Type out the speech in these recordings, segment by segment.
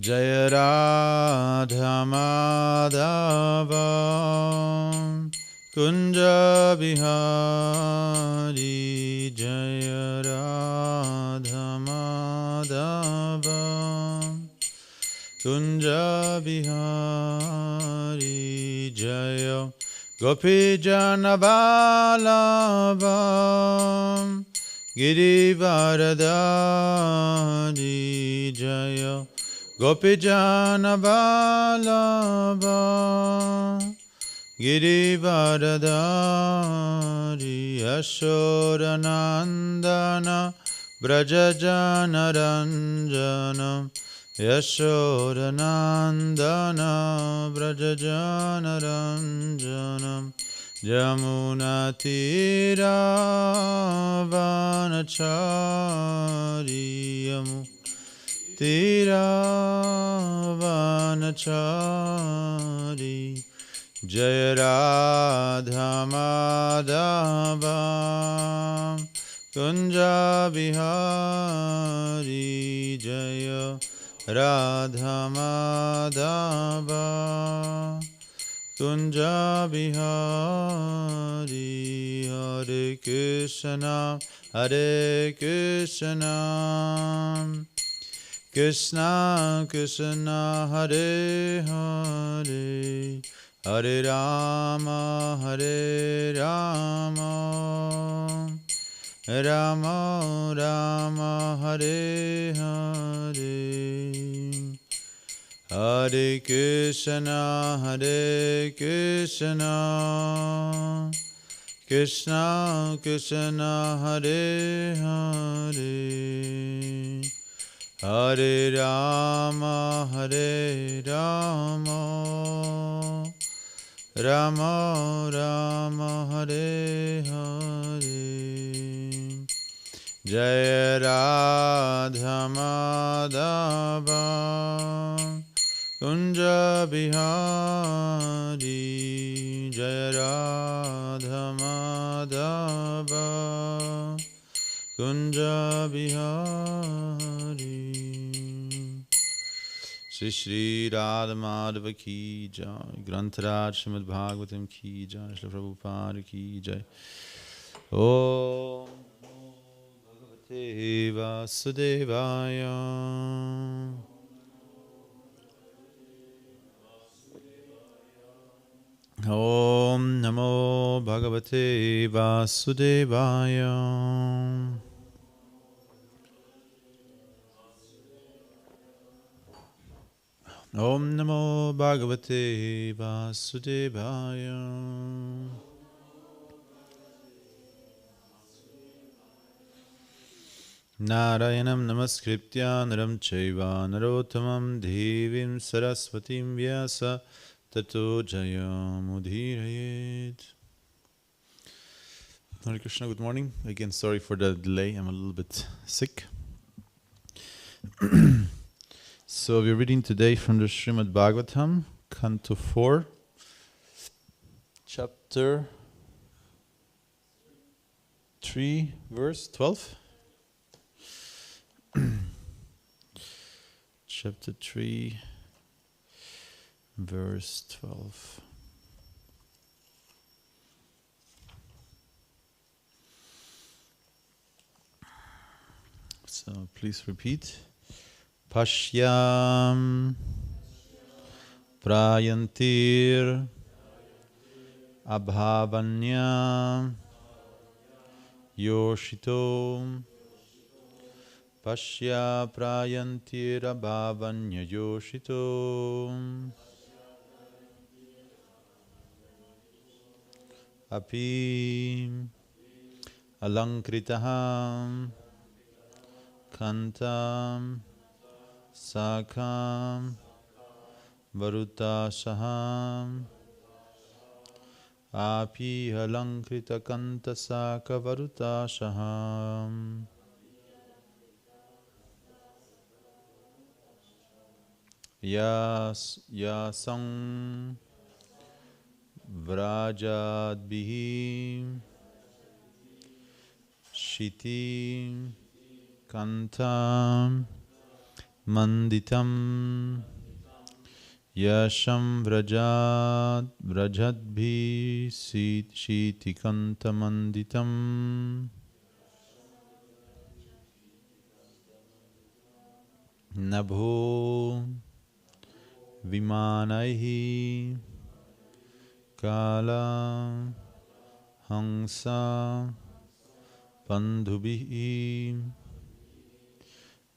Jaya Radha Madhava Kunja Bihari Jaya Radha Madhava Kunja Bihari Jaya Gopi Janavalabha Girivaradari Jaya Gopijana Vallabha Girivaradari Yashodanandana Brajajana Ranjana Yashodanandana Brajajana Ranjana Jamunatira Vanachariyamu Tiravanachari Jaya Radha Madhava Kunja Bihari Jaya Radha Madhava Kunja Bihari Hare Krishna Hare Krishna Krishna Krishna Hare Hare Hare Rama Hare Rama Rama Rama Hare Hare Hare Krishna Hare Krishna Krishna Krishna Hare Hare Hare Rama Hare Rama Rama Rama Hare Hare Jaya Radha Madhava Kunja Bihari Jaya Radha Madhava Kunja Bihari Shri Shri Radha Madhava Ki Jai Grantaraj Srimad Bhagavatam Ki Jai Shri Prabhupada Ki Jai Om Bhagavate Vasudevaya Om Namo Bhagavate Vasudevaya Om Namo Bhagavate Vasudevaya Narayanam Namaskritya Naram Chaiva Narottamam Devim Saraswatim Vyasa Tato Jayamudhirayet. Hare Krishna, good morning. Again, sorry for the delay. I'm a little bit sick. So we're reading today from the Srimad Bhagavatam, Canto 4, Chapter 3, verse 12. Chapter 3, verse 12. So please repeat. Pashyam prayantir abhavanya yoshito Pashya prayantir abhavanya yoshito api alankritaham kantam sakam varutasaham api alankrita kanta saka varutasaham yasang vrajadbihi shiti kantam manditam yasham vrajadbhi shitikanta manditam nabho vimanaihi kala Hamsa Pandhubihi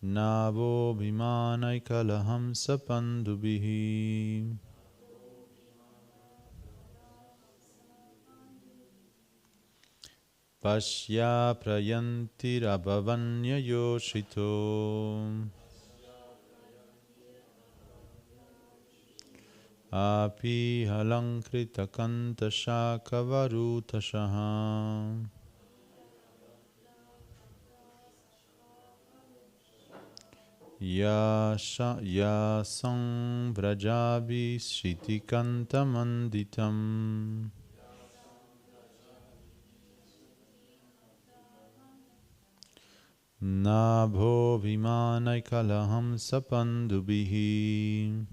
Navo Bhimanai Kalahamsa Pandhubihi Pashya Prayanti Rabhavanya Yoshito Api Halankrita Kanta Shakavarutashaha Yasang Vrajabi Shitikanta Manditam Nabho Vimanai Kalaham Sapandubihi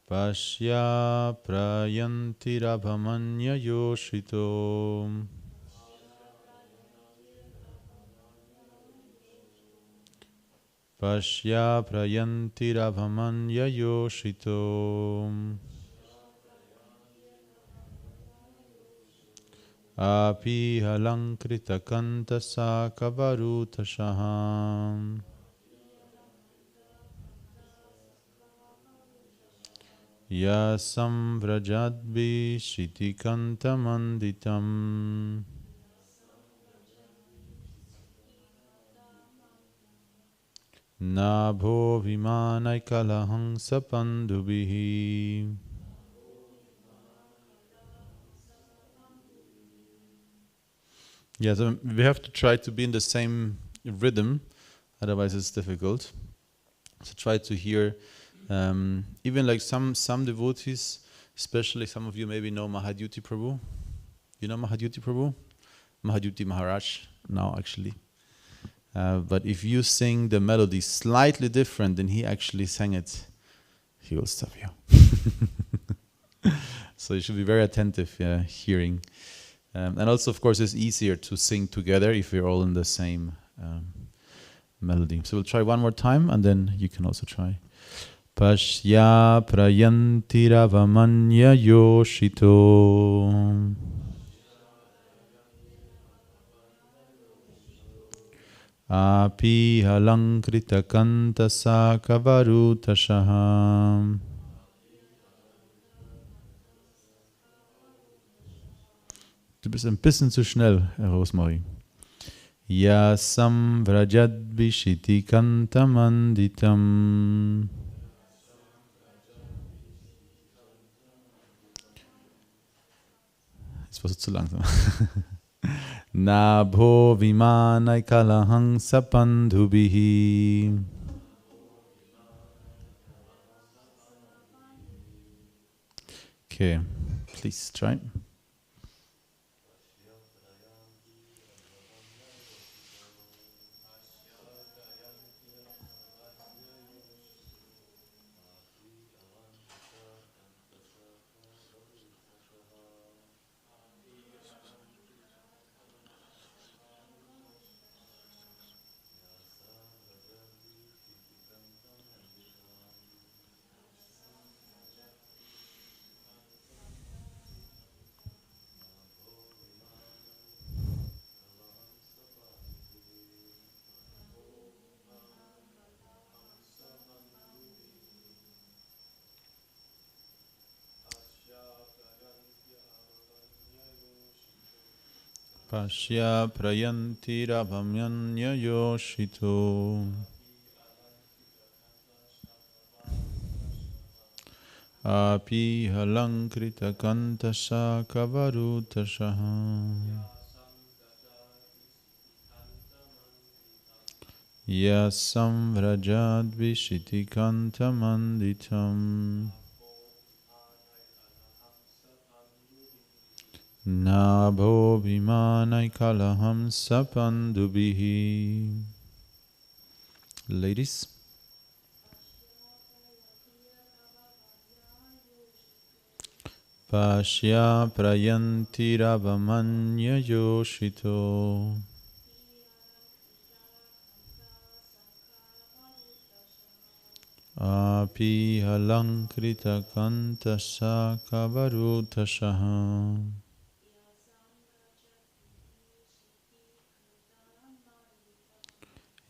Pashya Prayanti Rabhamanya Yoshito Pashya Prayanti Rabhamanya Yoshito Api Halankrita Kanta Sakavarutashaha Yasam Vrajadbi Shitikanta Manditam Nabho Vimanai Kalahang Sapandubihi. Yeah, so we have to try to be in the same rhythm, otherwise it's difficult. So try to hear, even like some devotees, especially some of you maybe know Mahadyuti Prabhu. You know Mahadyuti Prabhu? Mahadyuti Maharaj now actually. But if you sing the melody slightly different than he actually sang it, he will stop you. So you should be very attentive, hearing. And also, of course, it's easier to sing together if we're all in the same melody. So we'll try one more time, and then you can also try. Pashya prayanti ravamanya yoshito Api halankrita kanta sakavarutashaha. Du bist ein bisschen zu schnell, Herr Rosmarie. Yasam vrajad vishiti kantamanditam. Jetzt warst du zu langsam. Nabho vimanai kalahang sapandhubihi. Okay, please try. Pashya prayanti rabhamyanya yoshito Api halankrita kanta sakavarutashaha Yasam vrajad vishiti kanta manditam Nabho vimanai kalaham sapandubihi. Ladies. Pashya prayanti ravamanya yoshito. Api halankrita kantasa kavarutashaha.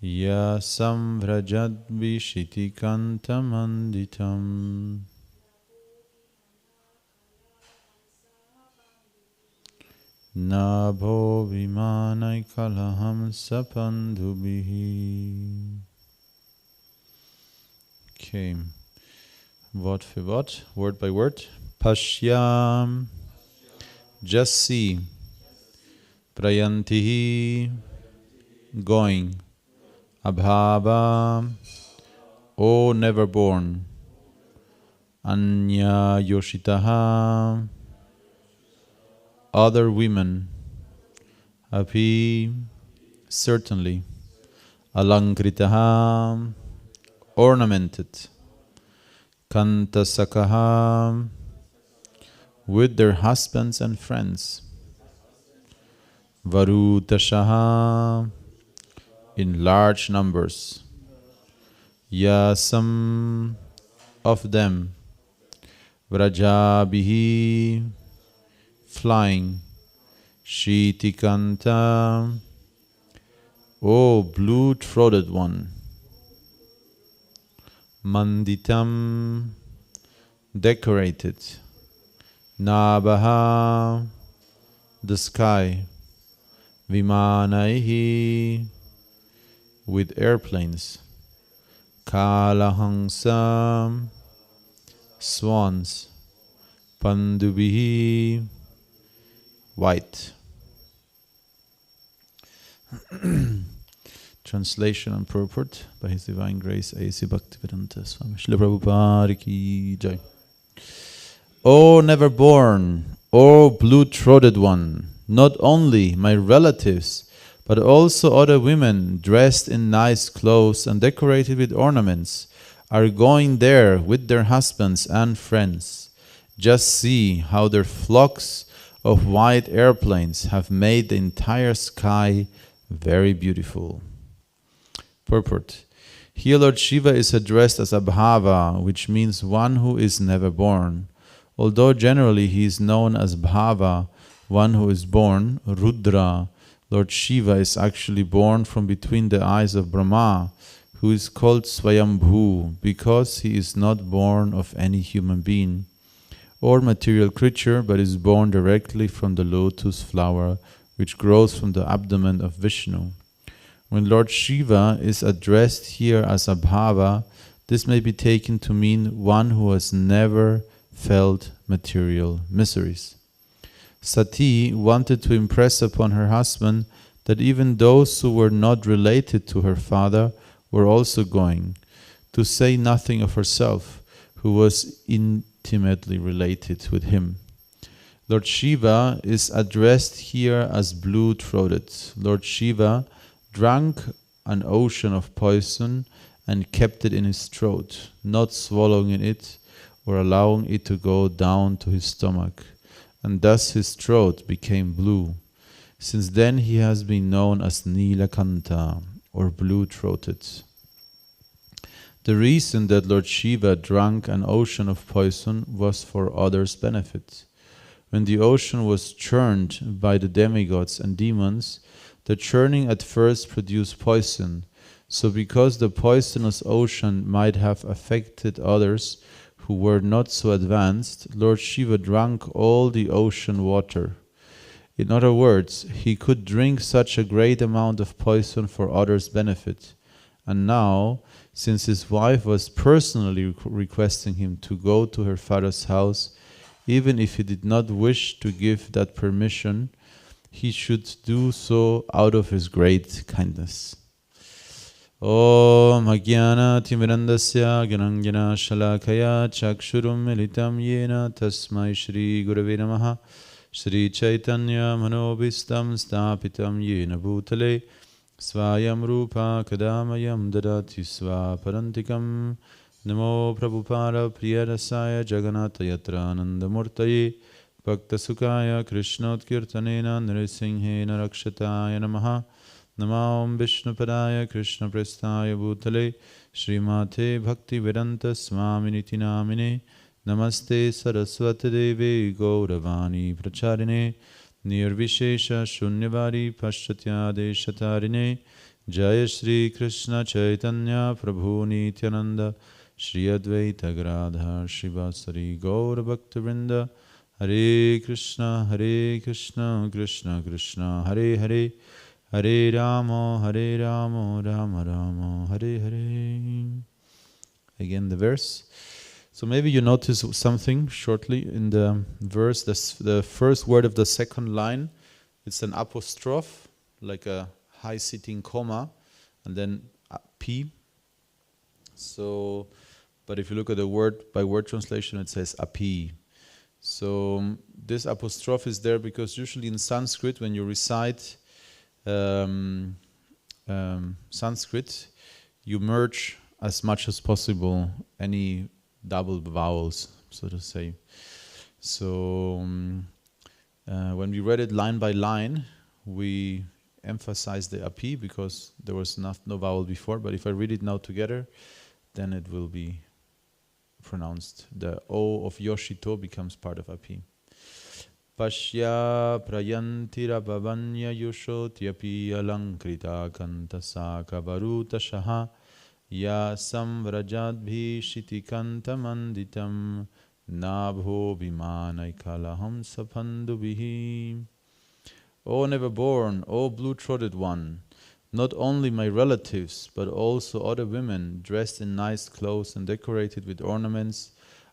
Ya samvrajad vishiti kantamanditam. Nabho vimanai kalaham sapandubihi. Okay, Wort für Wort, word by word. Pashyam, just see. Prayantihi, going. Abhava, O never born. Anya yoshitaha, other women. Api, certainly. Alankritaha, ornamented. Kantasakaha, with their husbands and friends. Varutashaha, in large numbers. Yasam, of them. Vrajabihi, flying. Shitikanta, O blue-throated one. Manditam, decorated. Nabaha, the sky. Vimanaihi, with airplanes. Kalahangsam, swans. Pandubihi, white. Translation and purport by His Divine Grace A.C. Bhaktivedanta Swami Srila Prabhupada ki jai. O never born, O blue-throated one, not only my relatives, but also other women dressed in nice clothes and decorated with ornaments are going there with their husbands and friends. Just see how their flocks of white airplanes have made the entire sky very beautiful. Purport. Here Lord Shiva is addressed as Abhava, which means one who is never born. Although generally he is known as Bhava, one who is born, Rudra, Lord Shiva is actually born from between the eyes of Brahma, who is called Swayambhu, because he is not born of any human being or material creature, but is born directly from the lotus flower, which grows from the abdomen of Vishnu. When Lord Shiva is addressed here as Abhava, this may be taken to mean one who has never felt material miseries. Sati wanted to impress upon her husband that even those who were not related to her father were also going, to say nothing of herself, who was intimately related with him. Lord Shiva is addressed here as blue-throated. Lord Shiva drank an ocean of poison and kept it in his throat, not swallowing it or allowing it to go down to his stomach, and thus his throat became blue. Since then he has been known as Nilakanta, or blue-throated. The reason that Lord Shiva drank an ocean of poison was for others' benefit. When the ocean was churned by the demigods and demons, the churning at first produced poison. So because the poisonous ocean might have affected others who were not so advanced, Lord Shiva drank all the ocean water. In other words, he could drink such a great amount of poison for others' benefit. And now, since his wife was personally requesting him to go to her father's house, even if he did not wish to give that permission, he should do so out of his great kindness. Om Agyana Timirandasya Gyananjana Shalakaya Chakshurum Militam Yena Tasmai Shri Gurave Namaha Shri Chaitanya Manobhistam Stapitam Yena Bhutale Svayam Rupa Kadamayam Dadati Svaparantikam Namo Prabhupada Priyarasaya Jagannatha Yatra Nandamurtaye Bhakta Sukaya Krishnot Kirtanena Nrisinghena Rakshataya Namaha Namam Vishnupadaya Krishna Prestaya Bhutale Srimate Bhakti Vedanta Swaminiti Namine Namaste Saraswati Devi Gauravani Pracharine Nirvishesha Shunyvari Paschatya Deshatarine Jaya Shri Krishna Chaitanya Prabhu Nityananda Shri Advaita Gadadhar Shivasari Gaura Bhaktivinoda Hare Krishna Krishna Krishna Hare Hare Hare Rama Rama Rama Hare Hare. Again the verse. So maybe you notice something shortly in the verse. The first word of the second line, it's an apostrophe, like a high-sitting comma, and then P. So, but if you look at the word-by-word translation, it says api. So this apostrophe is there because usually in Sanskrit, when you recite Sanskrit, you merge as much as possible any double vowels, so to say. So when we read it line by line, we emphasize the api because there was no vowel before. But if I read it now together, then it will be pronounced. The O of Yoshito becomes part of api. Pashya prayantira bhavanya yushotyapi alankrita kantasa kavaruta shaha ya samvrajadbhi shitikantamanditam nabho vimanaikala sapandubhihi. O never born, O blue-throated one, not only my relatives, but also other women dressed in nice clothes and decorated with ornaments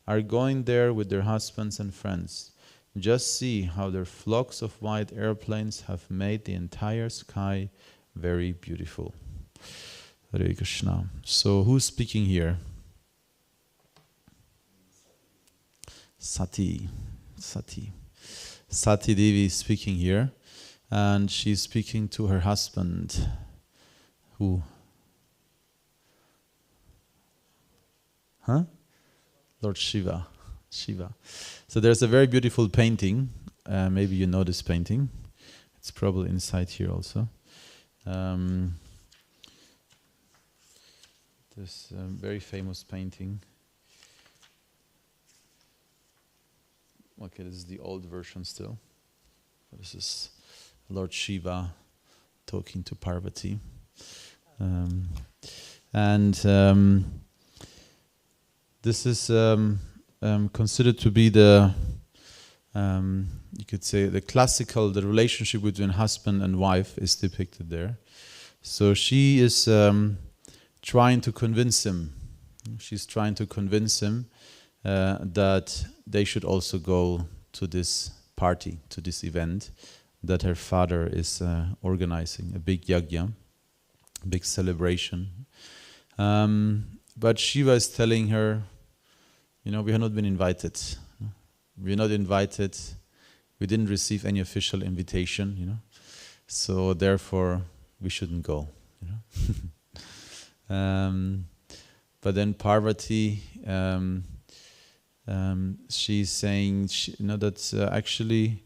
are going there with their husbands and friends. Just see how their flocks of white airplanes have made the entire sky very beautiful. Hare Krishna. So who's speaking here? Sati Devi is speaking here, and she's speaking to her husband. Who? Lord Shiva. So there's a very beautiful painting. Maybe you know this painting. It's probably inside here also. This very famous painting. Okay, this is the old version still. This is Lord Shiva talking to Parvati. This is considered to be the, you could say, the relationship between husband and wife is depicted there. So she is trying to convince him. She's trying to convince him that they should also go to this party, to this event that her father is organizing, a big yajna, big celebration. But Shiva is telling her, we have not been invited. We're not invited. We didn't receive any official invitation, So therefore, we shouldn't go, But then Parvati, she's saying, that actually,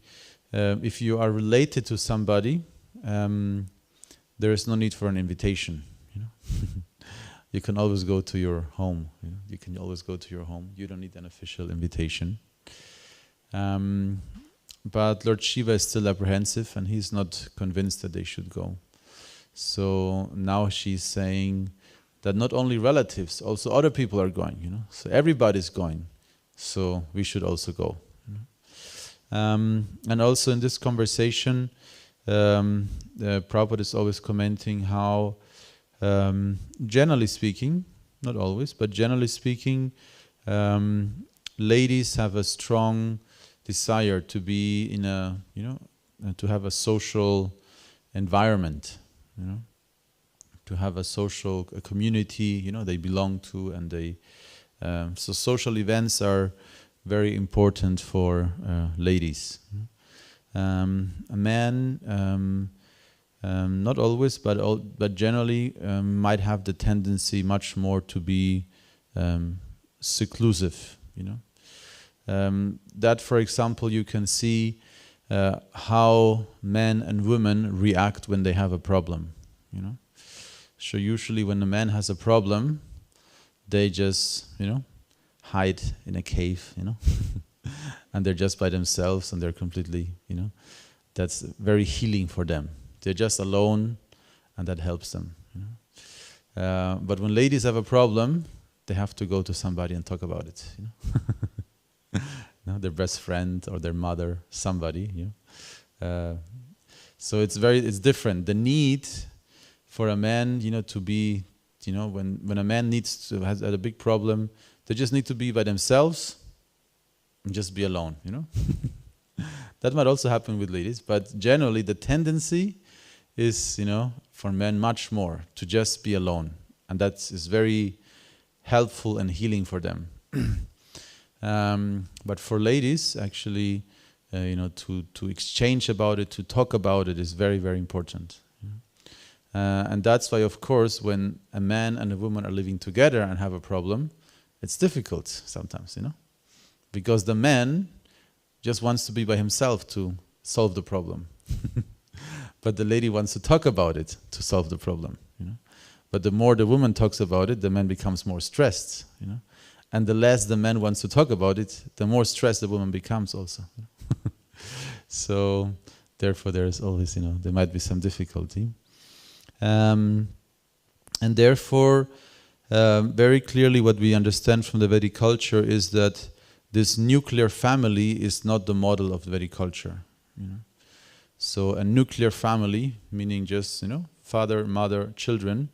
if you are related to somebody, there is no need for an invitation. You can always go to your home. You can always go to your home. You don't need an official invitation. But Lord Shiva is still apprehensive, and he's not convinced that they should go. So now she's saying that not only relatives, also other people are going. So everybody's going. So we should also go. And also in this conversation, Prabhupada is always commenting how, generally speaking, not always, but generally speaking, ladies have a strong desire to be in a, to have a social environment, to have a social community, they belong to, and they. So social events are very important for ladies. A man, not always, but generally, might have the tendency much more to be seclusive. That, for example, you can see how men and women react when they have a problem. So usually, when a man has a problem, they just, hide in a cave, and they're just by themselves, and they're completely, that's very healing for them. They're just alone, and that helps them. But when ladies have a problem, they have to go to somebody and talk about it. Their best friend or their mother, somebody. So it's different. The need for a man, to be, when a man has a big problem, they just need to be by themselves and just be alone. That might also happen with ladies, but generally the tendency is, for men much more to just be alone, and that is very helpful and healing for them. But for ladies, actually, to exchange about it, to talk about it, is very, very important. And that's why, of course, when a man and a woman are living together and have a problem, it's difficult sometimes, because the man just wants to be by himself to solve the problem. But the lady wants to talk about it to solve the problem. But the more the woman talks about it, the man becomes more stressed. And the less the man wants to talk about it, the more stressed the woman becomes also. So therefore there is always, there might be some difficulty. And therefore, very clearly what we understand from the Vedic culture is that this nuclear family is not the model of the Vedic culture. So a nuclear family, meaning just, father, mother, children,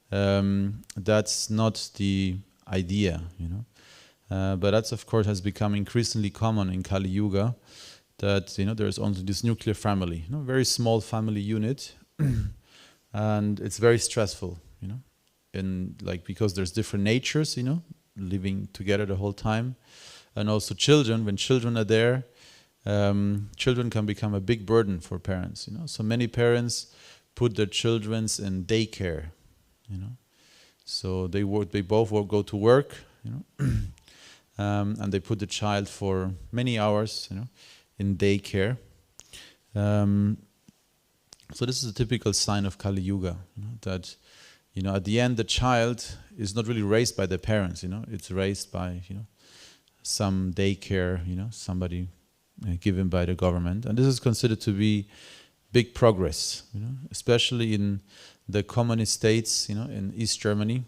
that's not the idea, but that's, of course, has become increasingly common in Kali Yuga, that, there's only this nuclear family, very small family unit, and it's very stressful, because there's different natures, living together the whole time. And also children, when children are there, children can become a big burden for parents. So many parents put their children in daycare. So they both go to work, and they put the child for many hours, in daycare. So this is a typical sign of Kali Yuga, that at the end the child is not really raised by the parents. It's raised by some daycare, somebody given by the government, and this is considered to be big progress, especially in the communist states, in East Germany.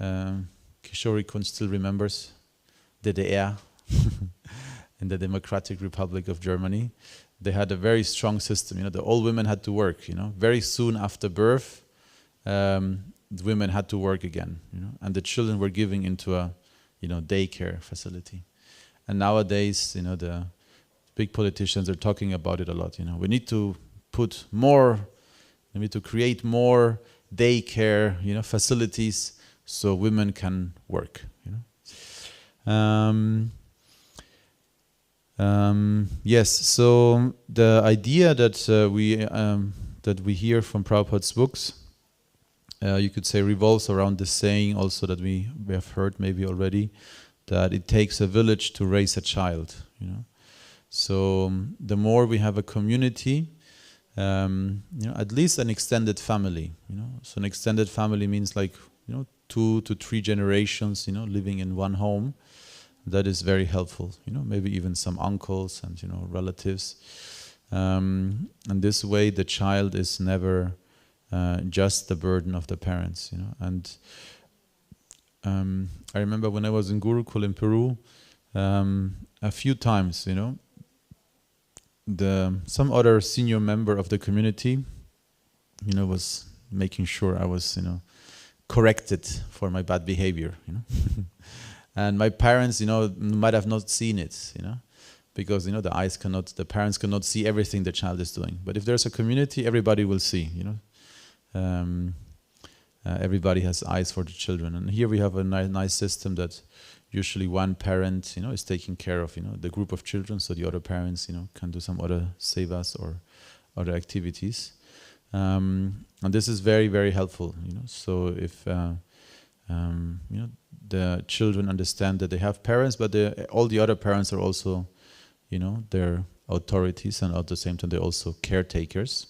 Kishori-kun still remembers DDR, in the Democratic Republic of Germany. They had a very strong system. The all women had to work. Very soon after birth, the women had to work again. And the children were given into a daycare facility. And nowadays, the big politicians are talking about it a lot. We need to create more daycare, facilities so women can work. Yes. So the idea that we hear from Prabhupada's books, you could say, revolves around the saying also that we have heard maybe already, that it takes a village to raise a child. So the more we have a community, at least an extended family. So an extended family means 2 to 3 generations, living in one home. That is very helpful. Maybe even some uncles and relatives. And this way, the child is never just the burden of the parents. And I remember when I was in Gurukul in Peru, a few times, some other senior member of the community, was making sure I was, corrected for my bad behavior, And my parents, might have not seen it, because, the parents cannot see everything the child is doing. But if there's a community, everybody will see, everybody has eyes for the children. And here we have a nice system that, usually one parent, is taking care of, the group of children, so the other parents, can do some other sevas or other activities. And this is very, very helpful, So if, the children understand that they have parents, but all the other parents are also, their authorities, and at the same time they're also caretakers.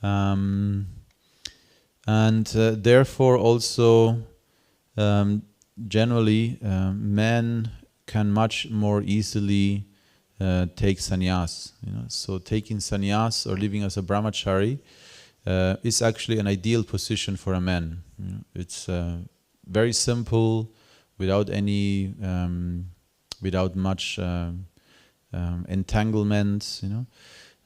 And therefore also generally men can much more easily take sannyas. So taking sannyas or living as a brahmachari is actually an ideal position for a man. It's very simple, without any, without much entanglement,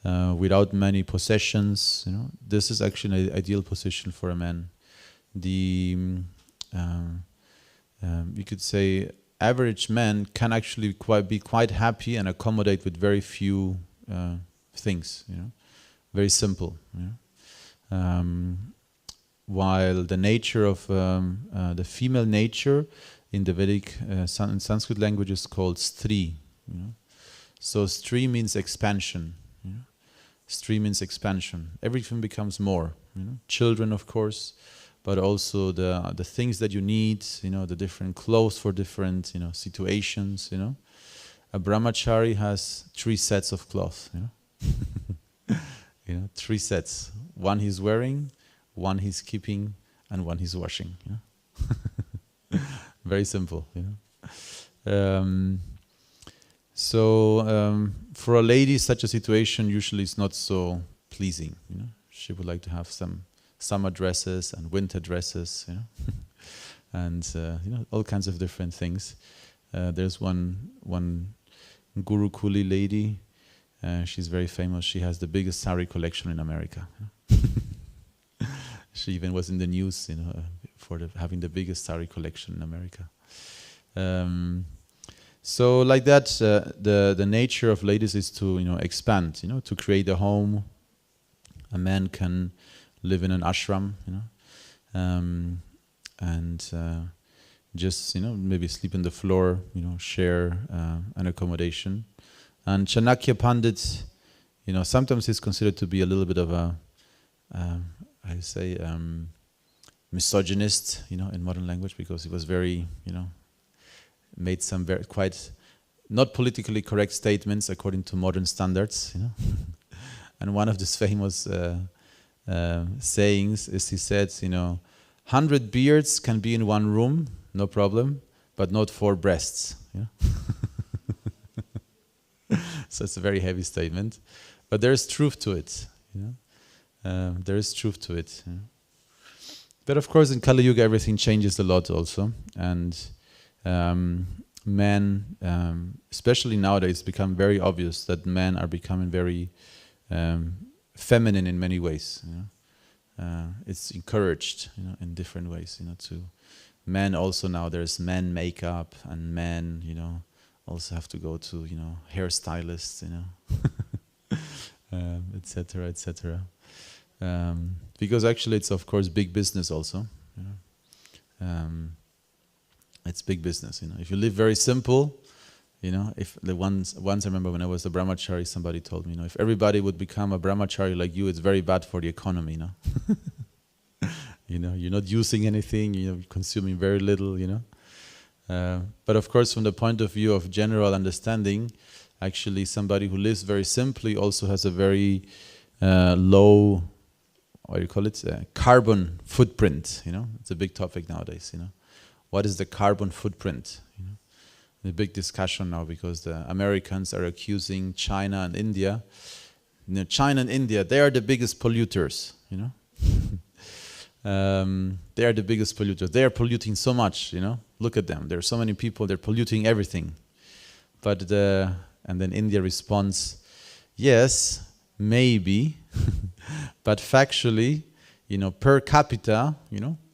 without many possessions. This is actually an ideal position for a man. You could say average man can actually be quite happy and accommodate with very few things. Very simple. While the nature of the female nature in the Vedic Sanskrit language is called stri. So stri means expansion. Stri means expansion. Everything becomes more. Children, of course, but also the things that you need. The different clothes for different situations. A brahmachari has 3 sets of clothes. 3 sets. One he's wearing, one he's keeping, and one he's washing. Very simple. So for a lady, such a situation usually is not so pleasing. She would like to have some summer dresses and winter dresses, and all kinds of different things. There's one Gurukuli lady. She's very famous. She has the biggest sari collection in America. She even was in the news, for having the biggest sari collection in America. So like that, the nature of ladies is to expand, to create a home. A man can live in an ashram, and just maybe sleep on the floor, share an accommodation. And Chanakya Pandit, sometimes he's considered to be a little bit of a, misogynist, in modern language, because he was very, made some very quite not politically correct statements according to modern standards, And one of his famous sayings is, he said, 100 beards can be in one room, no problem, but not 4 breasts. So it's a very heavy statement, but there is truth to it. There is truth to it. But of course, in Kali Yuga, everything changes a lot also, and men, especially nowadays, become very obvious that men are becoming very feminine in many ways. It's encouraged, in different ways. To men also now there's men makeup, and men, also have to go to hairstylists, etc., etc. Because actually it's of course big business also. It's big business. If you live very simple, if once I remember when I was a brahmachari, somebody told me, if everybody would become a brahmachari like you, it's very bad for the economy. You're not using anything, you're consuming very little. But of course, from the point of view of general understanding, actually somebody who lives very simply also has a very low, what do you call it, carbon footprint. It's a big topic nowadays. What is the carbon footprint? A big discussion now, because the Americans are accusing China and India. China and India, they are the biggest polluters. They are the biggest polluters. They are polluting so much. Look at them. There are so many people. They're polluting everything. And then India responds, yes, maybe, but factually, per capita,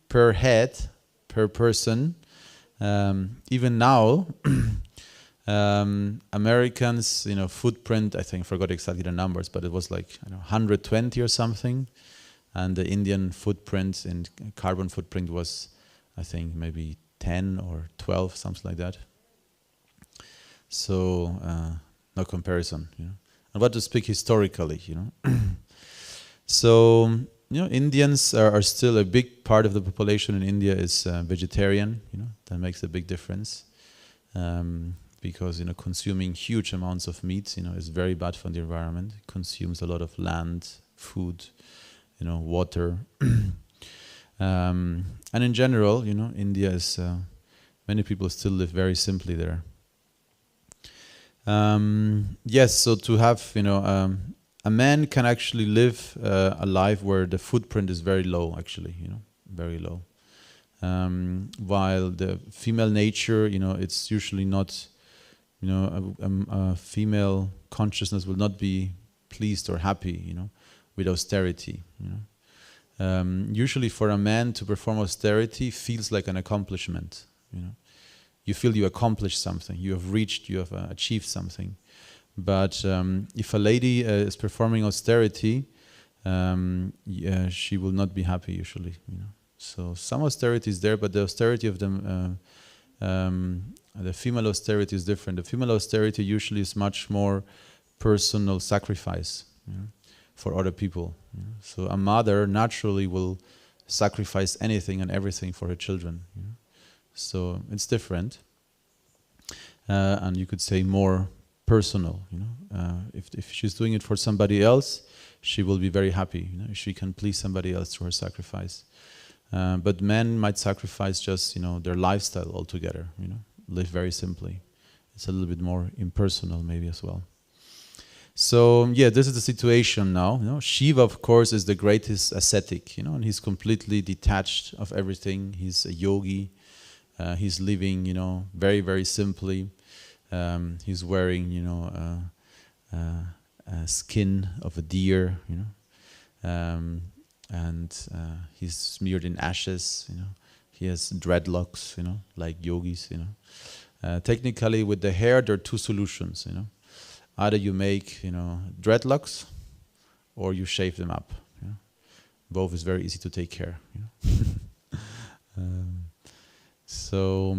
per head, per person, even now, Americans, footprint, I think, I forgot exactly the numbers, but it was like 120 or something, and the Indian footprint and carbon footprint was, I think, maybe 10 or 12, something like that. So no comparison, And what to speak historically, So Indians are still a big part of the population in India is vegetarian. That makes a big difference, because consuming huge amounts of meat, is very bad for the environment. It consumes a lot of land, food, water, and in general, India is many people still live very simply there. Yes, so to have a man can actually live a life where the footprint is very low, actually, very low. While the female nature, it's usually not, a female consciousness will not be pleased or happy, with austerity. Usually, for a man to perform austerity feels like an accomplishment. You feel you accomplished something, you have reached, you have achieved something. But if a lady is performing austerity, she will not be happy usually. So some austerity is there, but the austerity of them, the female austerity is different. The female austerity usually is much more personal sacrifice for other people. So a mother naturally will sacrifice anything and everything for her children. So it's different, and you could say more personal. If she's doing it for somebody else, she will be very happy. She can please somebody else through her sacrifice. But men might sacrifice just their lifestyle altogether. Live very simply. It's a little bit more impersonal, maybe as well. So yeah, this is the situation now. Shiva, of course, is the greatest ascetic. And he's completely detached of everything. He's a yogi. He's living, very, very simply. He's wearing, a skin of a deer, and he's smeared in ashes. He has dreadlocks, like yogis. Technically, with the hair, there are two solutions. Either you make, dreadlocks, or you shave them up. Both is very easy to take care. So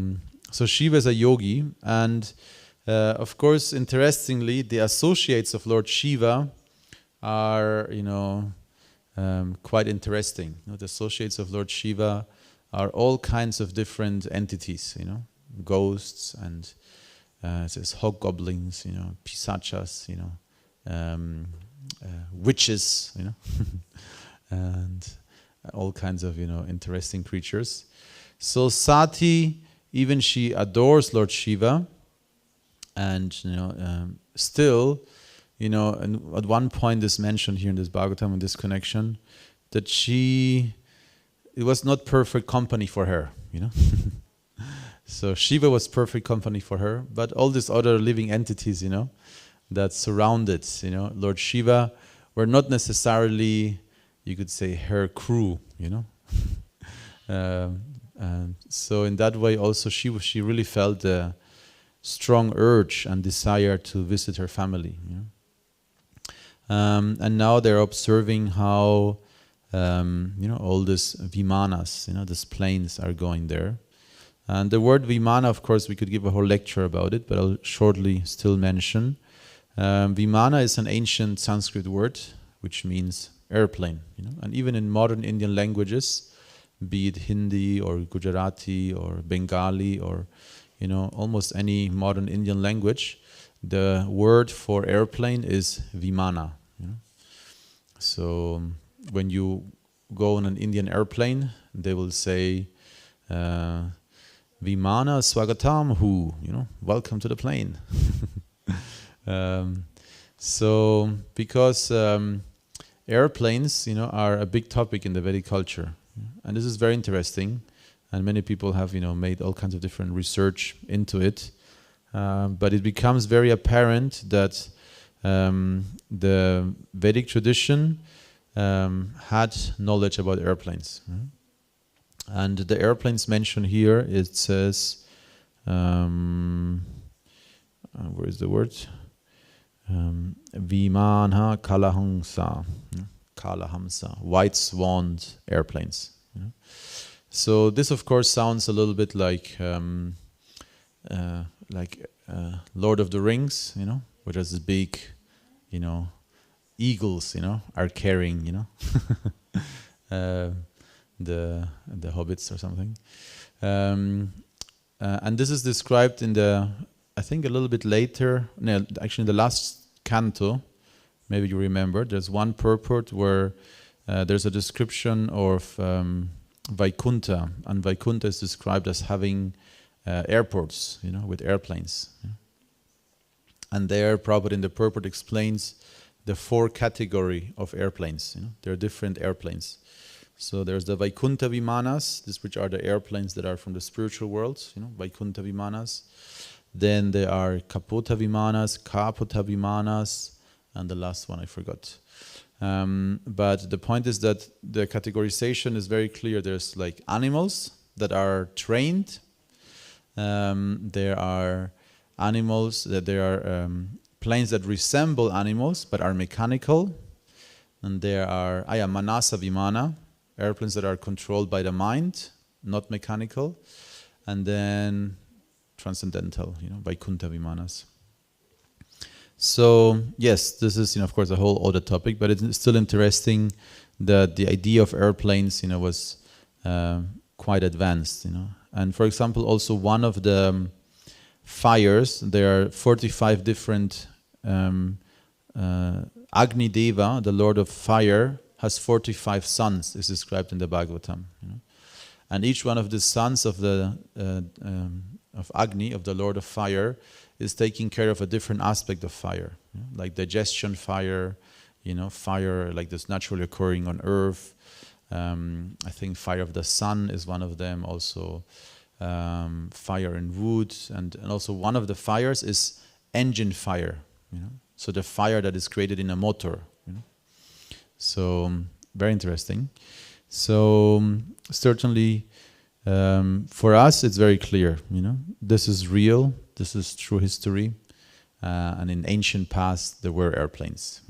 Shiva is a yogi, and of course, interestingly, the associates of Lord Shiva are, quite interesting. The associates of Lord Shiva are all kinds of different entities. Ghosts and says hobgoblins, pisachas, witches, and all kinds of interesting creatures. So Sati, even she adores Lord Shiva, and still, and at one point is mentioned here in this Bhagavatam, in this connection, that it was not perfect company for her, So Shiva was perfect company for her, but all these other living entities, that surrounded, Lord Shiva, were not necessarily, you could say, her crew, And so in that way also she really felt a strong urge and desire to visit her family. And now they're observing how all these vimanas, these planes are going there. And the word vimana, of course, we could give a whole lecture about it, but I'll shortly still mention. Vimana is an ancient Sanskrit word which means airplane. And even in modern Indian languages, be it Hindi or Gujarati or Bengali or almost any modern Indian language, the word for airplane is vimana. So when you go on an Indian airplane, they will say vimana swagatam hu, welcome to the plane. So because airplanes are a big topic in the Vedic culture. And this is very interesting, and many people have, made all kinds of different research into it. But it becomes very apparent that the Vedic tradition had knowledge about airplanes. And the airplanes mentioned here, it says, where is the word? Vimana Kalahamsa. Kalahamsa, white swan airplanes. So this, of course, sounds a little bit like Lord of the Rings, where there's this big, eagles, are carrying, the hobbits or something. And this is described in I think a little bit later, no, actually in the last canto, maybe you remember, there's one purport where there's a description of Vaikuntha, and Vaikuntha is described as having airports, with airplanes. And there, Prabhupada in the purport explains the 4 category of airplanes. There are different airplanes. So there's the Vaikuntha Vimanas, which are the airplanes that are from the spiritual world, Vaikuntha Vimanas. Then there are Kapota Vimanas, Kapota Vimanas, and the last one I forgot. But the point is that the categorization is very clear. There's like animals that are trained. There are animals there are planes that resemble animals but are mechanical. And there are Manasa Vimana, airplanes that are controlled by the mind, not mechanical. And then transcendental, Vaikuntha Vimanas. So yes, this is of course a whole other topic, but it's still interesting that the idea of airplanes was quite advanced. And for example, also one of the fires, there are 45 different Agni Deva, the Lord of Fire, has 45 sons, is described in the Bhagavatam. And each one of the sons of the of Agni, of the Lord of Fire, is taking care of a different aspect of fire, like digestion fire, fire like this naturally occurring on earth. I think fire of the sun is one of them, also fire in wood, and also one of the fires is engine fire, so the fire that is created in a motor. So very interesting. So certainly for us it's very clear, this is real. This is true history, and in ancient past there were airplanes.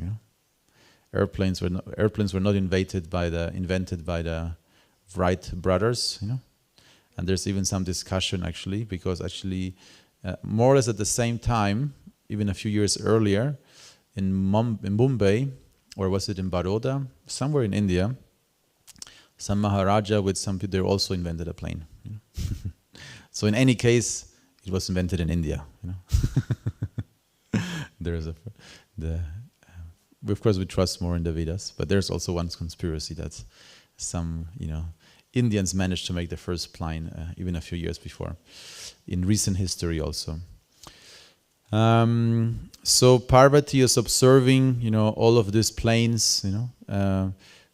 Airplanes were not invented by the Wright brothers. And there's even some discussion actually, because more or less at the same time, even a few years earlier, in Mumbai, or was it in Baroda, somewhere in India, some Maharaja with some people, they also invented a plane. So in any case, it was invented in India, There's of course we trust more in the Vedas, but there's also one conspiracy that some, Indians managed to make the first plane even a few years before, in recent history also. So Parvati is observing, all of these planes,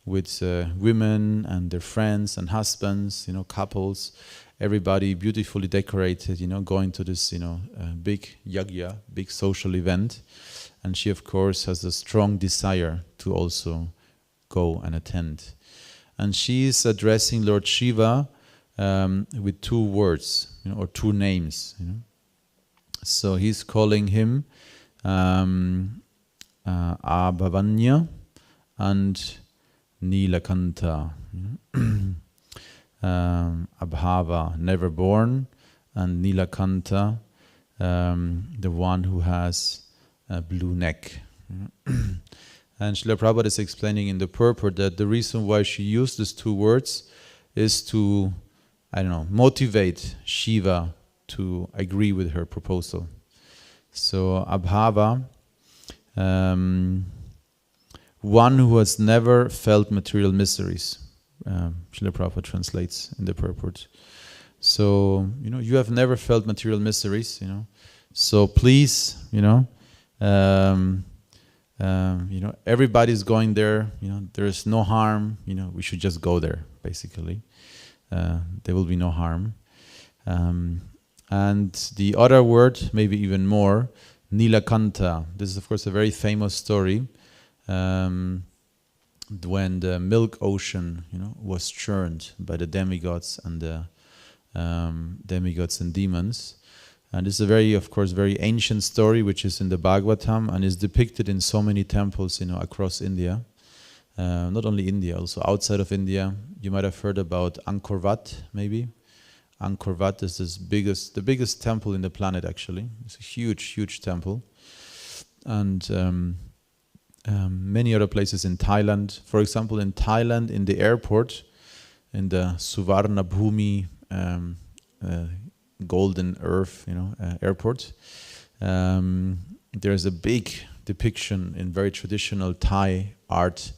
with women and their friends and husbands, couples. Everybody beautifully decorated, going to this, big yagya, big social event. And she, of course, has a strong desire to also go and attend. And she is addressing Lord Shiva with 2 words, or 2 names. So he's calling him Abhavanya and Nilakanta. Abhava, never born, and Nilakanta, the one who has a blue neck. And Srila Prabhupada is explaining in the purport that the reason why she used these 2 words is to, motivate Shiva to agree with her proposal. So Abhava, one who has never felt material miseries. Srila Prabhupada translates in the purport. So, you have never felt material miseries, So please, everybody's going there, there is no harm, we should just go there, basically. There will be no harm. And the other word, maybe even more, Nilakanta. This is, of course, a very famous story. When the milk ocean, was churned by the demigods and the demigods and demons. And this is a very, of course, very ancient story, which is in the Bhagavatam and is depicted in so many temples, across India. not only India, also outside of India. You might have heard about Angkor Wat, maybe. Angkor Wat is the biggest temple in the planet, actually. It's a huge, huge temple. And many other places in Thailand. For example, in Thailand, in the airport, in the Suvarna Bhumi Golden Earth, airport, there's a big depiction in very traditional Thai art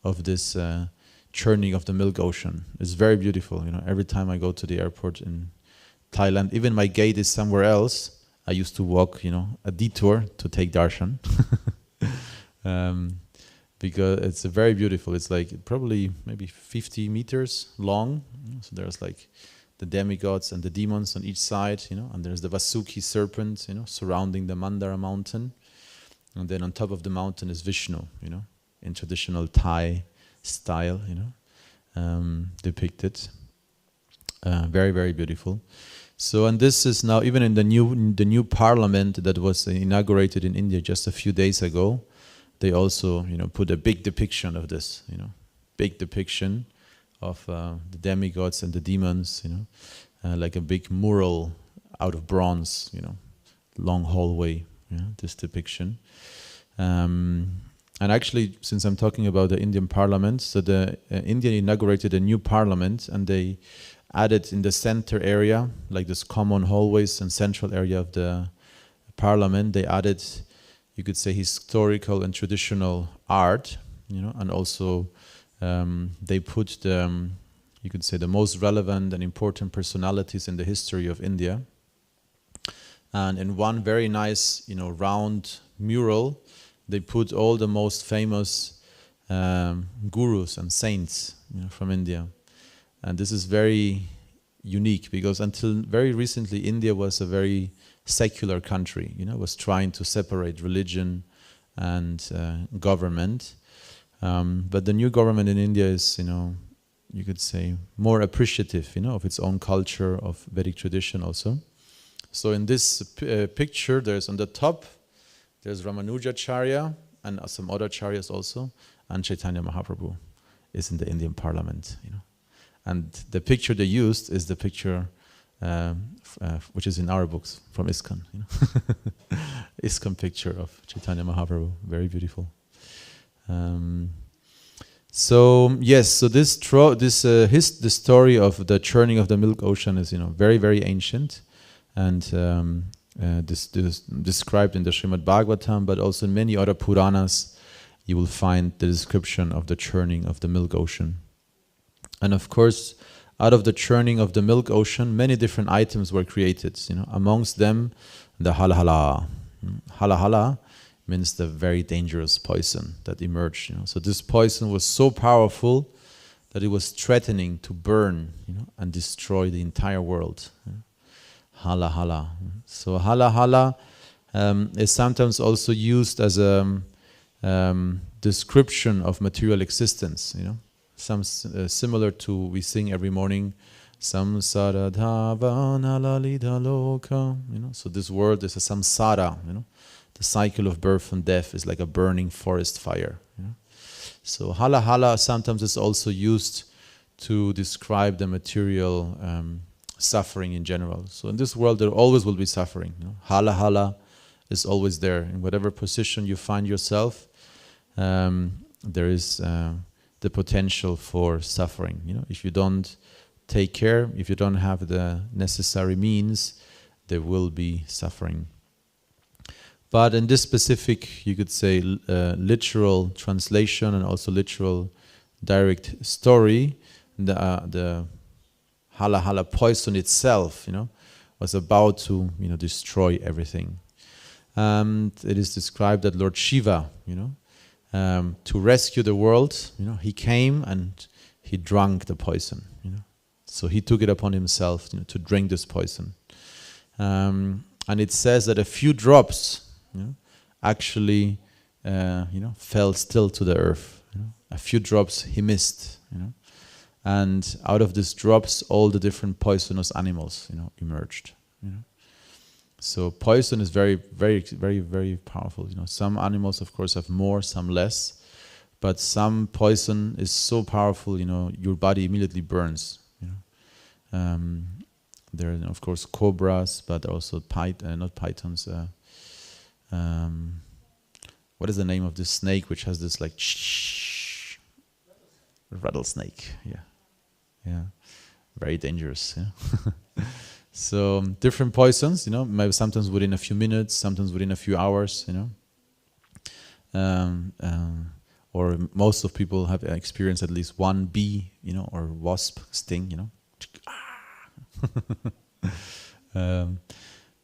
of this churning of the milk ocean. It's very beautiful. Every time I go to the airport in Thailand, even my gate is somewhere else. I used to walk, a detour to take darshan, because it's very beautiful. It's like probably maybe 50 meters long. So there's like the demigods and the demons on each side, and there's the Vasuki serpent, surrounding the Mandara mountain. And then on top of the mountain is Vishnu, in traditional Thai style, depicted. Very, very beautiful. So, and this is now even in the new parliament that was inaugurated in India just a few days ago. They also, put a big depiction of this, big depiction of the demigods and the demons, like a big mural out of bronze, long hallway, this depiction. And actually, since I'm talking about the Indian parliament, so the India inaugurated a new parliament, and they added in the center area, like this common hallways and central area of the parliament, they added, you could say, historical and traditional art, and also they put you could say, the most relevant and important personalities in the history of India. And in one very nice, round mural, they put all the most famous gurus and saints, from India. And this is very unique because until very recently, India was a very secular country. Was trying to separate religion and government. But the new government in India is, you could say, more appreciative, of its own culture, of Vedic tradition also. So in this picture, there's on the top, there's Ramanujacharya and some other acharyas also, and Chaitanya Mahaprabhu is in the Indian parliament, And the picture they used is the picture which is in our books from ISKCON, ISKCON picture of Chaitanya Mahaprabhu, very beautiful. So the story of the churning of the milk ocean is, very, very ancient, and this described in the Srimad Bhagavatam, but also in many other Puranas, you will find the description of the churning of the milk ocean. And of course, out of the churning of the milk ocean, many different items were created. Amongst them, the halahala. Halahala means the very dangerous poison that emerged. So this poison was so powerful that it was threatening to burn, and destroy the entire world. Halahala. So halahala is sometimes also used as a description of material existence. Some similar to we sing every morning, samsara dhava nalalita loka. So this word is a samsara. The cycle of birth and death is like a burning forest fire. So hala sometimes is also used to describe the material suffering in general. So in this world there always will be suffering. Hala is always there. In whatever position you find yourself, there is the potential for suffering. If you don't take care, if you don't have the necessary means, there will be suffering. But in this specific, you could say, literal translation and also literal direct story, the hala poison itself, was about to, destroy everything. And it is described that Lord Shiva, to rescue the world, he came and he drank the poison. So he took it upon himself, to drink this poison. And it says that a few drops, actually, fell still to the earth. A few drops he missed. And out of these drops, all the different poisonous animals, emerged. So poison is very, very, very, very powerful. Some animals, of course, have more, some less. but some poison is so powerful, your body immediately burns. There are, of course, cobras, but also not pythons. What is the name of this snake which has this like rattlesnake? Yeah, very dangerous. Yeah. So different poisons, maybe sometimes within a few minutes, sometimes within a few hours, or most of people have experienced at least one bee, or wasp sting,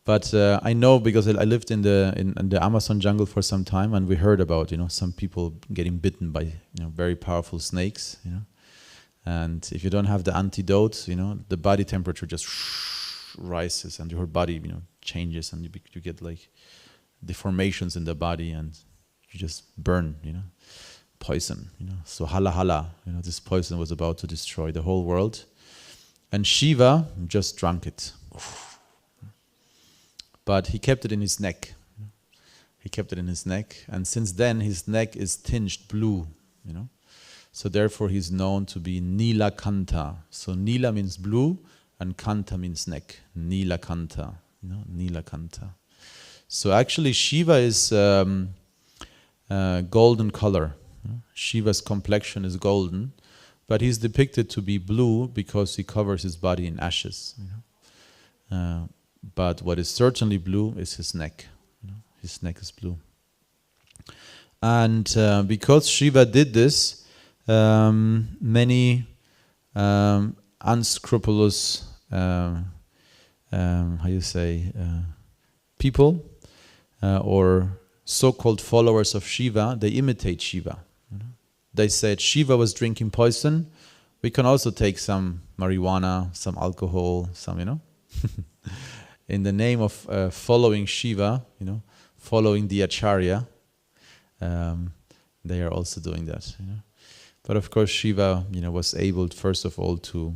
But I know because I lived in the Amazon jungle for some time, and we heard about some people getting bitten by very powerful snakes, and if you don't have the antidote, the body temperature just rises and your body changes, and you get like deformations in the body, and you just burn, poison, So hala hala, this poison was about to destroy the whole world, and Shiva just drank it. But he kept it in his neck. He kept it in his neck, and since then his neck is tinged blue, So therefore he's known to be Nilakanta. So Nila means blue, and Kanta means neck. Nilakanta, Nilakanta. So actually Shiva is golden color. Shiva's complexion is golden, but he's depicted to be blue because he covers his body in ashes. But what is certainly blue is his neck. His neck is blue. And because Shiva did this, many unscrupulous, people or so-called followers of Shiva, they imitate Shiva. They said Shiva was drinking poison. We can also take some marijuana, some alcohol, some, in the name of following Shiva, following the Acharya, they are also doing that. But of course, Shiva, was able, first of all, to,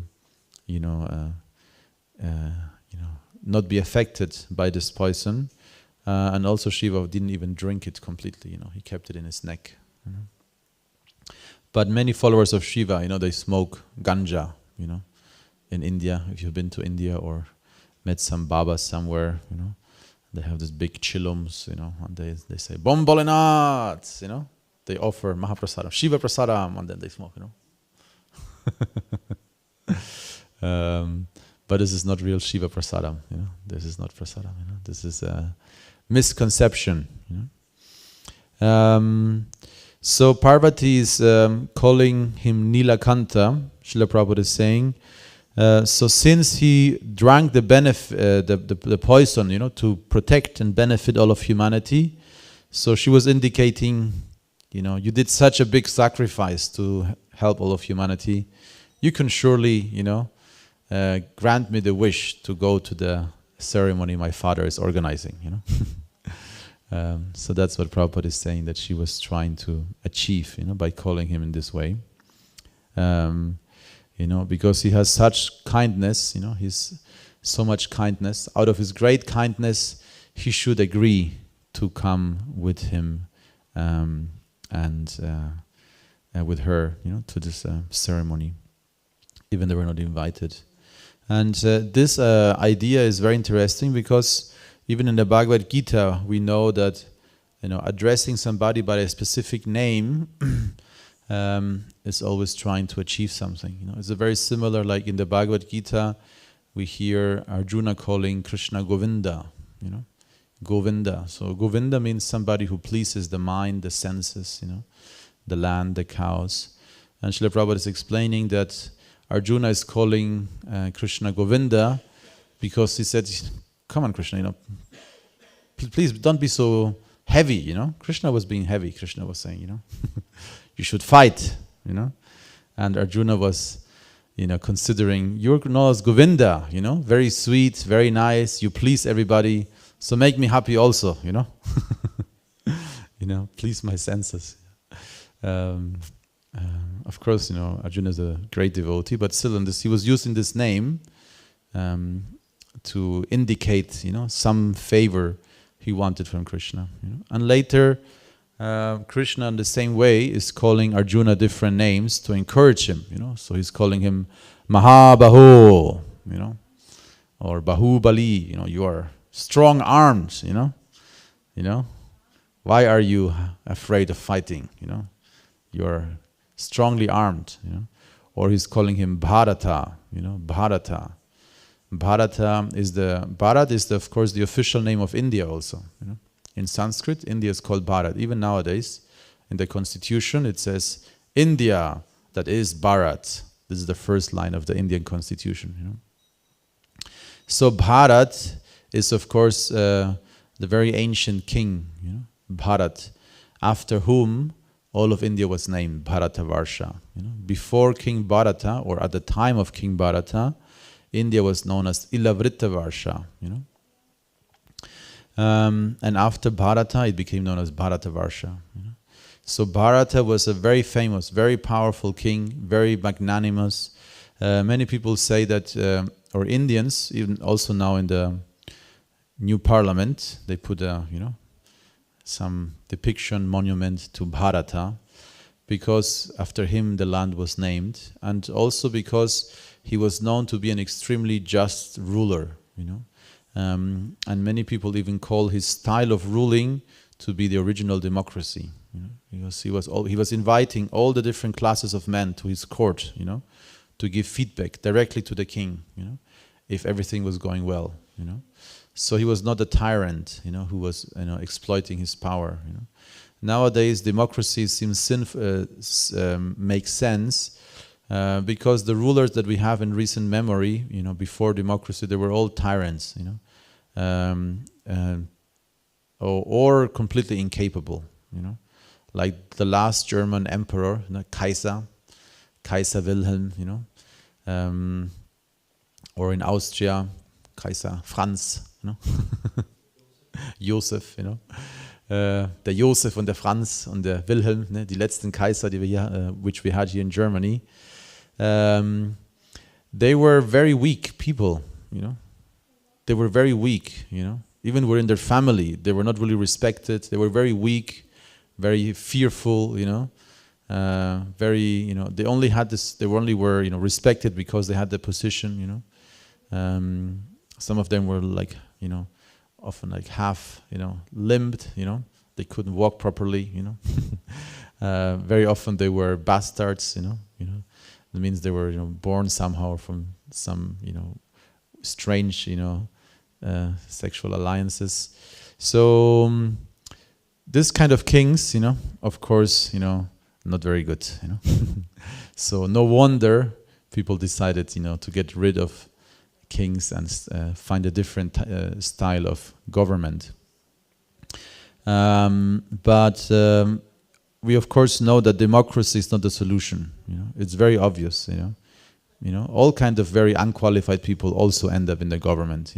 not be affected by this poison, and also Shiva didn't even drink it completely. He kept it in his neck. But many followers of Shiva, they smoke ganja. In India, if you've been to India or met some Babas somewhere, they have these big chillums, and they say Bom Bholenath, they offer Mahaprasadam, Shiva Prasadam, and then they smoke, But this is not real Shiva Prasadam, This is not Prasadam, This is a misconception, So Parvati is calling him Nilakanta. Srila Prabhupada is saying, so since he drank the the poison, to protect and benefit all of humanity, so she was indicating, you did such a big sacrifice to help all of humanity. You can surely, grant me the wish to go to the ceremony my father is organizing, So that's what Prabhupada is saying, that she was trying to achieve, by calling him in this way. Because he has such kindness, he's so much kindness. Out of his great kindness, he should agree to come with him and with her, to this ceremony, even though they were not invited. And this idea is very interesting because even in the Bhagavad Gita, we know that addressing somebody by a specific name is always trying to achieve something. It's a very similar, like in the Bhagavad Gita, we hear Arjuna calling Krishna Govinda. Govinda. So Govinda means somebody who pleases the mind, the senses, the land, the cows. And Srila Prabhupada is explaining that Arjuna is calling Krishna Govinda because he said, come on, Krishna, please don't be so heavy, Krishna was being heavy. Krishna was saying, you should fight, And Arjuna was, considering, you're known as Govinda, very sweet, very nice, you please everybody, so make me happy also, please my senses. Of course, Arjuna is a great devotee, but still in this, he was using this name to indicate, some favor he wanted from Krishna. And later, Krishna in the same way is calling Arjuna different names to encourage him, So he's calling him Mahabaho, or Bahubali, you are strong armed, Why are you afraid of fighting, You are strongly armed, Or he's calling him Bharata, Bharata. Bharat is of course the official name of India also, In Sanskrit, India is called Bharat. Even nowadays, in the constitution, it says India, that is Bharat. This is the first line of the Indian constitution. So Bharat is, of course, the very ancient king, Bharat, after whom all of India was named Bharatavarsha. Before King Bharata, or at the time of King Bharata, India was known as Ilavrita and after Bharata, it became known as Bharatavarsha. So Bharata was a very famous, very powerful king, very magnanimous. Many people say that, or Indians, even also now in the new parliament, they put some depiction, monument to Bharata, because after him the land was named, and also because he was known to be an extremely just ruler, and many people even call his style of ruling to be the original democracy, because he was inviting all the different classes of men to his court, to give feedback directly to the king, if everything was going well, So he was not a tyrant, who was exploiting his power. Nowadays, democracy seems makes sense because the rulers that we have in recent memory, before democracy, they were all tyrants, or completely incapable, like the last German emperor, Kaiser Wilhelm, or in Austria, Kaiser Franz, Josef, der Josef und der Franz und der Wilhelm, die letzten Kaiser, die wir hier, which we had here in Germany, they were very weak people, They were very weak, Even within their family, they were not really respected. They were very weak, very fearful, very, they only had this. They only were, respected because they had the position, Some of them were like, often like half, limbed, They couldn't walk properly, Very often they were bastards, That means they were, born somehow from some, strange, sexual alliances. So this kind of kings, of course, not very good, So no wonder people decided, to get rid of kings and find a different style of government. But we of course know that democracy is not the solution. It's very obvious. All kind of very unqualified people also end up in the government.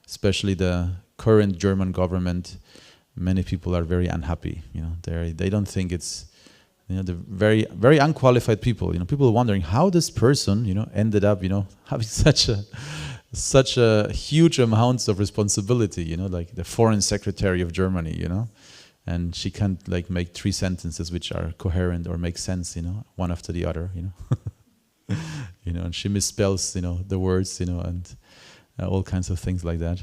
Especially the current German government. Many people are very unhappy. They don't think it's the very very unqualified people. People wondering how this person ended up having such a huge amounts of responsibility. Like the foreign secretary of Germany. And she can't like make 3 sentences which are coherent or make sense. One after the other. And she misspells the words. And all kinds of things like that.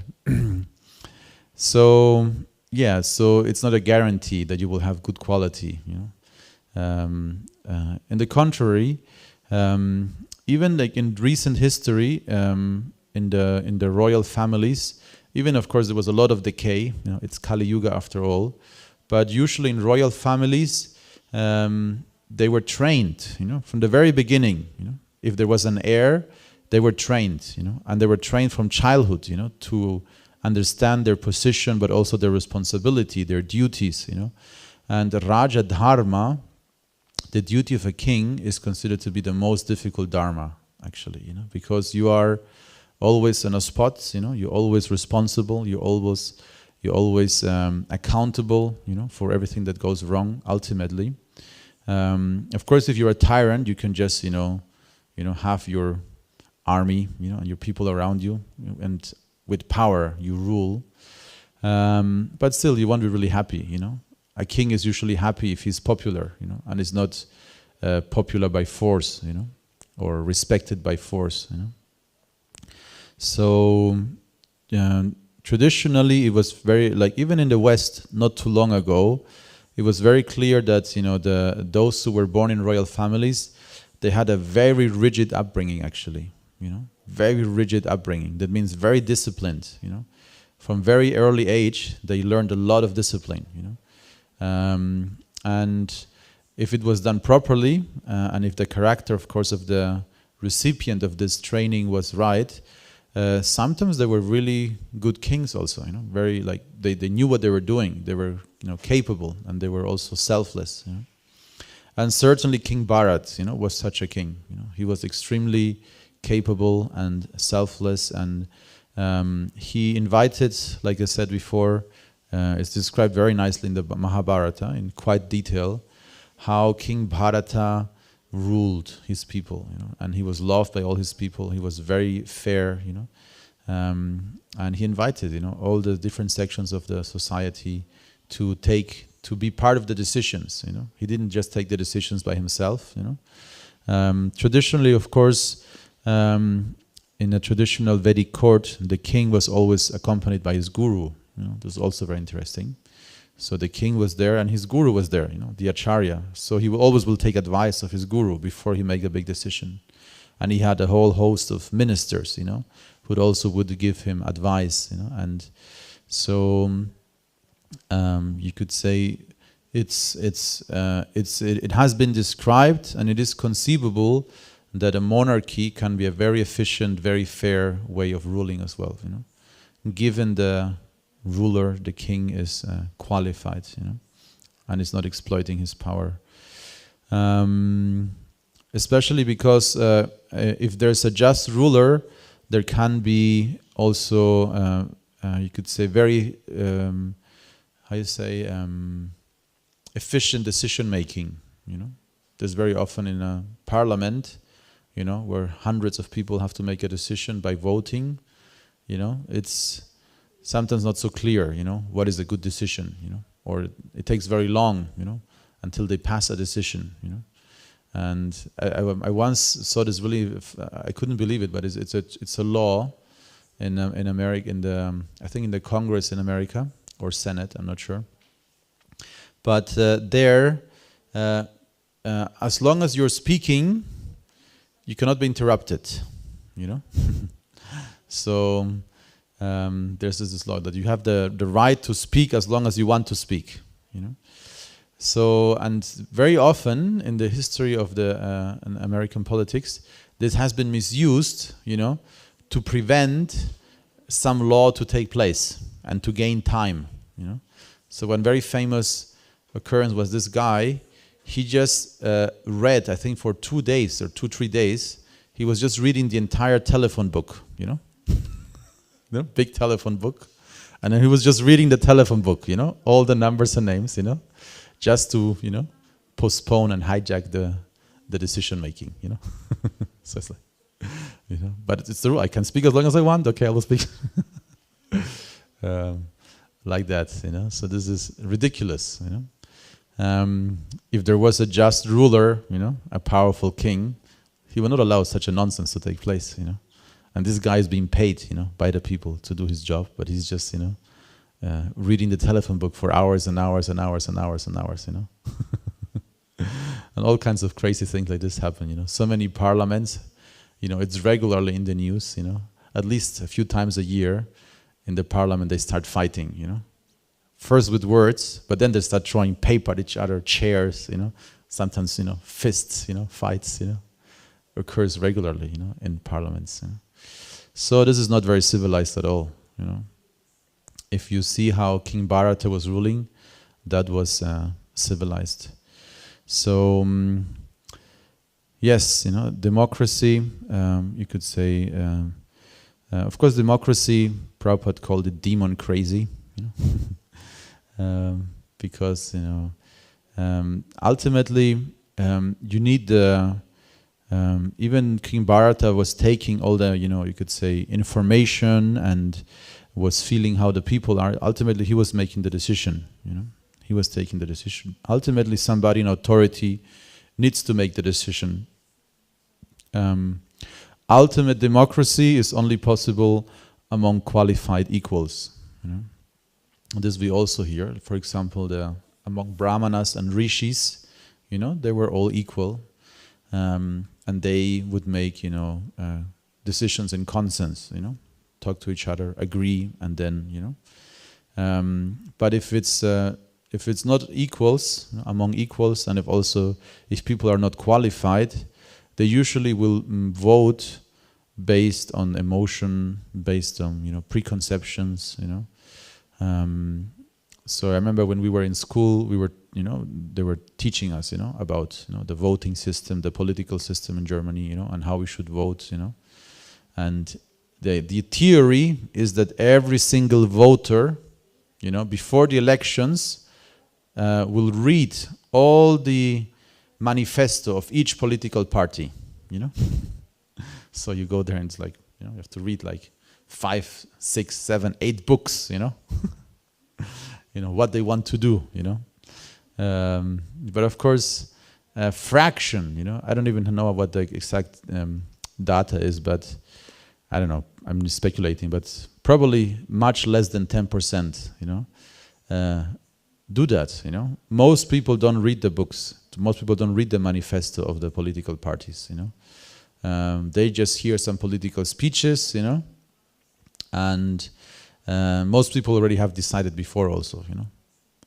So it's not a guarantee that you will have good quality. In the contrary, even like in recent history, in the royal families, even of course there was a lot of decay. It's Kali Yuga after all, but usually in royal families, they were trained. From the very beginning. If there was an heir, they were trained. And they were trained from childhood. To understand their position, but also their responsibility, their duties. And Raja Dharma, the duty of a king, is considered to be the most difficult dharma, actually, because you are always on a spot, you're always responsible, you're always accountable, for everything that goes wrong, ultimately. Of course, if you're a tyrant, you can just, have your army, and your people around you, and with power you rule. But still, you won't be really happy, A king is usually happy if he's popular, and is not popular by force, or respected by force, So traditionally, it was very, like, even in the West, not too long ago, it was very clear that those who were born in royal families, they had a very rigid upbringing, actually, very rigid upbringing. That means very disciplined, From very early age, they learned a lot of discipline, and if it was done properly, and if the character, of course, of the recipient of this training was right, sometimes they were really good kings also, very, like, they knew what they were doing. They were, capable, and they were also selfless, And certainly King Bharat, was such a king, He was extremely capable and selfless, and he invited, like I said before, it's described very nicely in the Mahabharata in quite detail, how King Bharata ruled his people, and he was loved by all his people. He was very fair, and he invited, all the different sections of the society to be part of the decisions. He didn't just take the decisions by himself. Traditionally, of course, in a traditional Vedic court, the king was always accompanied by his guru. This was also very interesting. So the king was there and his guru was there, the acharya. So he always will take advice of his guru before he make a big decision. And he had a whole host of ministers, who also would give him advice, And so you could say it has been described, and it is conceivable that a monarchy can be a very efficient, very fair way of ruling as well, given the ruler, the king is qualified, and is not exploiting his power. Especially because if there's a just ruler, there can be also, you could say, very, efficient decision making. There's very often in a parliament, where hundreds of people have to make a decision by voting. It's sometimes not so clear, what is a good decision, or it takes very long, until they pass a decision, And I once saw this really, I couldn't believe it, but it's a law in America, I think in the Congress in America, or Senate, I'm not sure. But there, as long as you're speaking, you cannot be interrupted, So there's this law that you have the right to speak as long as you want to speak, So, and very often in the history of the American politics, this has been misused, to prevent some law to take place and to gain time, So one very famous occurrence was this guy. He just read, I think for 2 days or 3 days, he was just reading the entire telephone book, big telephone book. And then he was just reading the telephone book, all the numbers and names, just to, postpone and hijack the decision making, So it's like, but it's true. I can speak as long as I want. Okay, I will speak. Like that, So this is ridiculous, If there was a just ruler, a powerful king, he would not allow such a nonsense to take place, And this guy is being paid, by the people to do his job, but he's just, reading the telephone book for hours and hours and hours and hours and hours, And all kinds of crazy things like this happen, So many parliaments, it's regularly in the news, At least a few times a year in the parliament they start fighting, First with words, but then they start throwing paper at each other, chairs, Sometimes, fists, fights, occurs regularly, in parliaments. So this is not very civilized at all, If you see how King Bharata was ruling, that was civilized. So yes, democracy. You could say, of course, democracy. Prabhupada called it demon crazy, because ultimately you need the. Even King Bharata was taking all the, you could say, information and was feeling how the people are. Ultimately, he was making the decision. He was taking the decision. Ultimately, somebody in authority needs to make the decision. Ultimate democracy is only possible among qualified equals. This we also hear. For example, among brahmanas and rishis, they were all equal, and they would make decisions in consensus. Talk to each other, agree, and then But if it's not equals among equals, and if people are not qualified, they usually will vote based on emotion, based on preconceptions. So I remember when we were in school, they were teaching us, about the voting system, the political system in Germany, and how we should vote, and the theory is that every single voter, before the elections, will read all the manifesto of each political party, So you go there and it's like, you have to read like 5, 6, 7, 8 books, what they want to do, But of course, fraction, I don't even know what the exact data is, but I don't know, I'm just speculating, but probably much less than 10%, do that, Most people don't read the books. Most people don't read the manifesto of the political parties, They just hear some political speeches, and most people already have decided before also,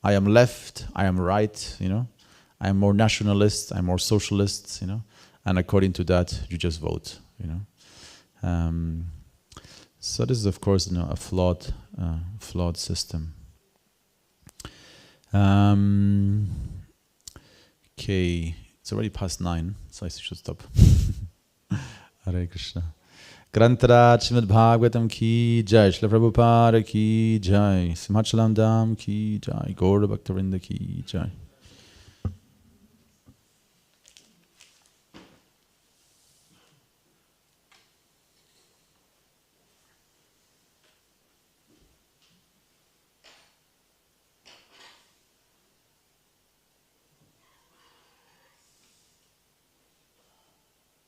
I am left, I am right, I am more nationalist, I'm more socialist, and according to that, you just vote, So this is, of course, a flawed system. Okay, it's already past 9, so I should stop. Hare Krishna. Grantaraj Srimad Bhagavatam ki jai, Srila Prabhupada ki jai, Simhachalam Dham ki jai, Gaura Bhaktavinda ki jai.